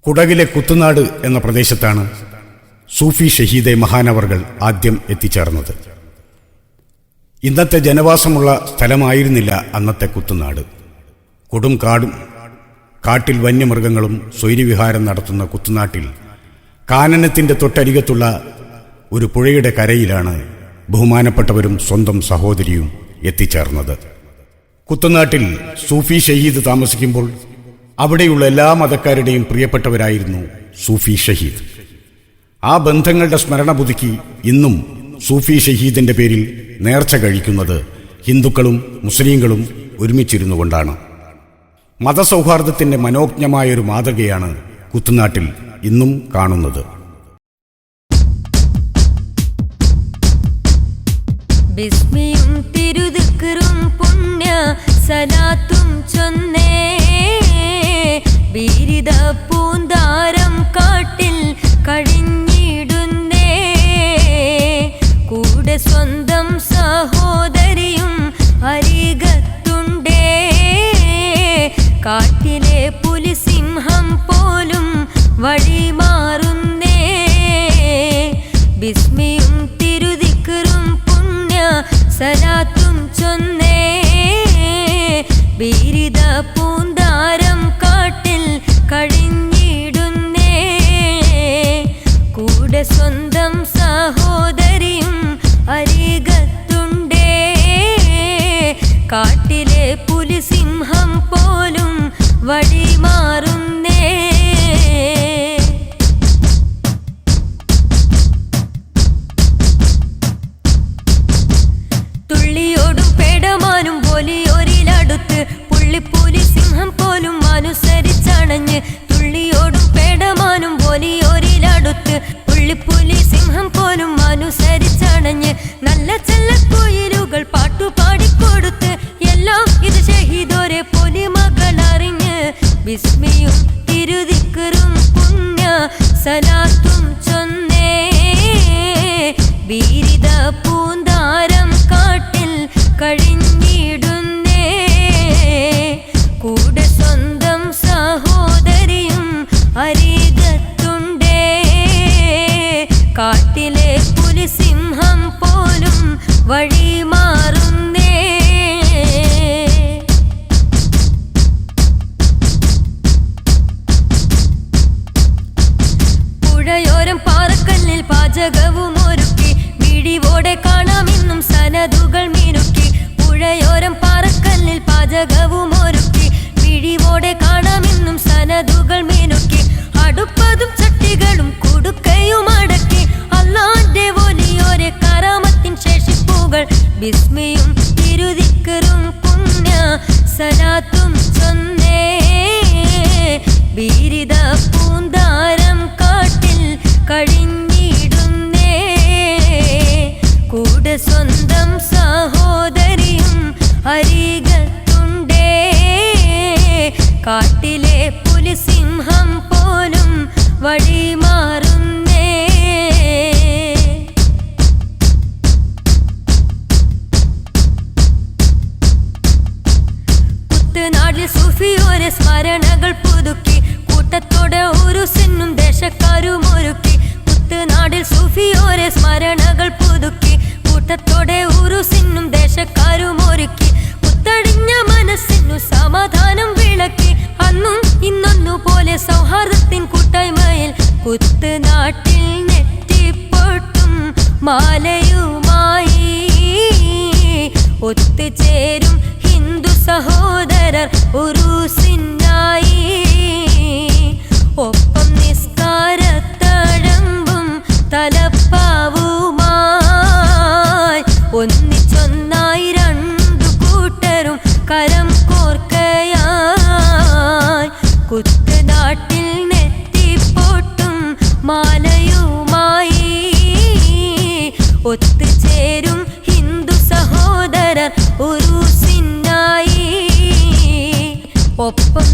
കുടകിലെ കുത്തുനാട് എന്ന പ്രദേശത്താണ് സൂഫി ഷഹീദെ മഹാനവർകൾ ആദ്യം എത്തിച്ചേർന്നത്. ഇന്നത്തെ ജനവാസമുള്ള സ്ഥലമായിരുന്നില്ല അന്നത്തെ കുത്തുനാട്. കൊടും കാടും കാട്ടിൽ വന്യമൃഗങ്ങളും സ്വൈര്യവിഹാരം നടത്തുന്ന കുത്തുനാട്ടിൽ കാനനത്തിൻ്റെ തൊട്ടരികത്തുള്ള ഒരു പുഴയുടെ കരയിലാണ് ബഹുമാനപ്പെട്ടവരും സ്വന്തം സഹോദരിയും എത്തിച്ചേർന്നത്. കുത്തുനാട്ടിൽ സൂഫി ഷഹീദ് താമസിക്കുമ്പോൾ അവിടെയുള്ള എല്ലാ മതക്കാരുടെയും പ്രിയപ്പെട്ടവരായിരുന്നു സൂഫി ഷഹീദ്. ആ ബന്ധങ്ങളുടെ സ്മരണ പുതുക്കി ഇന്നും സൂഫി ഷഹീദിന്റെ പേരിൽ നേർച്ച കഴിക്കുന്നത് ഹിന്ദുക്കളും മുസ്ലിങ്ങളും ഒരുമിച്ചിരുന്നു കൊണ്ടാണ്. മതസൗഹാർദ്ദത്തിന്റെ മനോജ്ഞമായൊരു മാതൃകയാണ് കുത്തുനാട്ടിൽ ഇന്നും കാണുന്നത്. ബിസ്മിയും തിരുദിക്റും പുണ്യ സലാത്തും ചൊന്നേ, ബിരിദ പൂന്താരം കാട്ടിൽ കഴിഞ്ഞിടുന്നേ, കൂടെ സ്വന്തം സഹോദരിയും അരികത്തുണ്ടേ, കാട്ടിലെ പുലിസിംഹം പോലും വഴിമാറുന്നേ, ബിസ്മിയും തിരുദിക്റും പുണ്യ സലാത്തും ചൊന്നേ, ബിരിദ പൂന്താരം കാട്ടിൽ കഴിഞ്ഞിടുന്നേ, കൂടെ സ്വന്തം സഹോദരിയും അരികത്തുണ്ടേ, കാട്ടിലെ പുലിസിംഹം പോലും വഴിമാറുന്നേ. തുള്ളിയോടും പേടമാനും പോലിയോരിലടുത്ത് പുള്ളിപ്പൂലി സിംഹം പോലും അനുസരിച്ചണഞ്ഞ്, തുള്ളിയോടും പേടമാനും പോലിയോരിലടുത്ത് പുള്ളിപ്പൂലി സിംഹം പോലും അനുസരിച്ചണഞ്ഞ്, നല്ല ചെല്ലക്കുയിലുകൾ പാട്ടുപാടിക്കൊടുത്ത് എല്ലാം ഇത് ഷഹീദോരെ പൊലിമകൾ അറിഞ്ഞ്, ബിസ്മിയും തിരുദിക്റും പുണ്യ സലാത്തും ചൊന്നേ, ബിരിദ പൂന്താരം കാട്ടിൽ കഴിഞ്ഞിടുന്നേ, കൂടെ സ്വന്തം സഹോദരിയും അരികത്തുണ്ടേ, കാട്ടിലെ പുലിസിംഹം പോലും വഴിമാറുന്നേ. പുഴയോരം പാറക്കല്ലിൽ പാചകവും ഒരുക്കി, മിഴിവോടെ കാണാമെന്നും സനതുകൾ മിനുക്കി, പുഴയോരം പാറക്കല്ലിൽ പാചകവും ഒരുക്കി, മിഴിവോടെ കാണാമെന്നും സനതുകൾ മിനുക്കി, അടുപ്പതും ചട്ടികളും കുടുക്കയും അടക്കി, അല്ലാന്റെ വലിയോരെ കറാമത്തിൻ ശേഷിപ്പുകൾ, ബിസ്മിയും തിരുദിക്റും പുണ്യ സലാത്തും ചൊന്നേ, ബിരിദ പൂന്താരം കാട്ടിൽ കഴിഞ്ഞിടുന്നേ, കൂടെ സ്വന്തം സഹോദരിയും അരികത്തുണ്ടേ, കാട്ടിലെ പുലിസിംഹം പോലും വഴിമാറുന്നേ. കുത്തുനാട്ടിൽ സൂഫിയോരെ സ്മരണകൾ പുതുക്കി, കൂട്ടത്തോടെ ഉരുസിനും ദേശക്കാരും ഒരുക്കി, കുത്തുനാട്ടിൽ സൂഫിയോരെ സ്മരണകൾ പുതുക്കി, കൂട്ടത്തോടെ ഉരുസിനും ദേശക്കാരും ഒരുക്കി, കുത്തടിഞ്ഞ മനസ്സിനു സമാധാനം വിളക്കി, അന്നും ഇന്നൊന്നു പോലെ സൗഹാർദ്ദത്തിൻ കൂട്ടായ്മയിൽ കുത്തുനാട്ടിൽ നെറ്റിപ്പൊട്ടും മാലയുമായി ഒത്തുചേരും ഹിന്ദു സഹോദരർ ഉറൂസിനായി, ഒപ്പം നിസ്കാരത്തഴമ്പും തലപ്പാവുമായി ഒന്നിച്ചൊന്നായി രണ്ടു കൂട്ടരും കരം കോർക്കയായി, കുത്തുനാട്ടിൽ നെറ്റിപ്പൊട്ടും മാലയുമായി ഒത്തുചേരും ഹിന്ദു സഹോദരർ ഉറൂസിനായി, ഒപ്പം